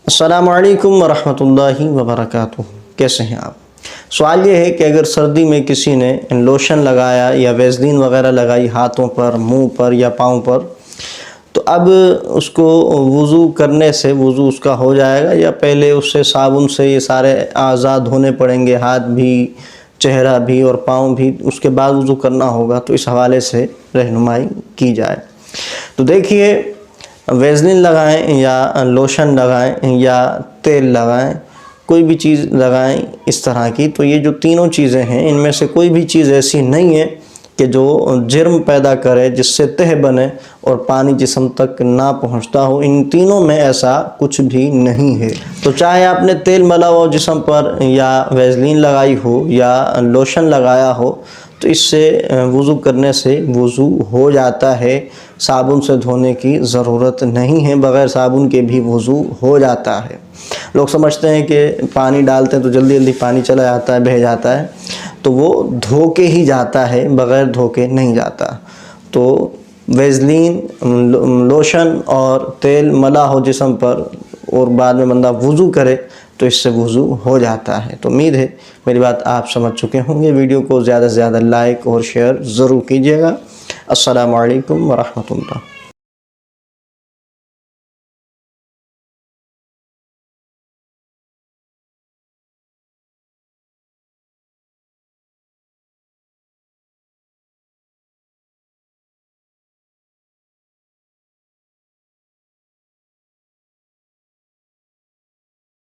السلام علیکم ورحمۃ اللہ وبرکاتہ۔ کیسے ہیں آپ؟ سوال یہ ہے کہ اگر سردی میں کسی نے لوشن لگایا یا ویزلین وغیرہ لگائی ہاتھوں پر، منہ پر یا پاؤں پر، تو اب اس کو وضو کرنے سے وضو اس کا ہو جائے گا یا پہلے اس سے صابن سے یہ سارے اعضاء دھونے پڑیں گے، ہاتھ بھی، چہرہ بھی اور پاؤں بھی، اس کے بعد وضو کرنا ہوگا؟ تو اس حوالے سے رہنمائی کی جائے۔ تو دیکھیے، ویزلین لگائیں یا لوشن لگائیں یا تیل لگائیں، کوئی بھی چیز لگائیں اس طرح کی، تو یہ جو تینوں چیزیں ہیں ان میں سے کوئی بھی چیز ایسی نہیں ہے کہ جو جرم پیدا کرے، جس سے تہ بنے اور پانی جسم تک نہ پہنچتا ہو۔ ان تینوں میں ایسا کچھ بھی نہیں ہے۔ تو چاہے آپ نے تیل ملا ہو جسم پر یا ویزلین لگائی ہو یا لوشن لگایا ہو، تو اس سے وضو کرنے سے وضو ہو جاتا ہے، صابن سے دھونے کی ضرورت نہیں ہے، بغیر صابن کے بھی وضو ہو جاتا ہے۔ لوگ سمجھتے ہیں کہ پانی ڈالتے ہیں تو جلدی جلدی پانی چلا جاتا ہے، بہہ جاتا ہے، تو وہ دھو کے ہی جاتا ہے، بغیر دھو کے نہیں جاتا۔ تو ویزلین، لوشن اور تیل ملا ہو جسم پر اور بعد میں بندہ وضو کرے تو اس سے وضو ہو جاتا ہے۔ تو امید ہے میری بات آپ سمجھ چکے ہوں گے۔ ویڈیو کو زیادہ سے زیادہ لائک اور شیئر ضرور کیجیے گا۔ السلام علیکم ورحمۃ اللہ۔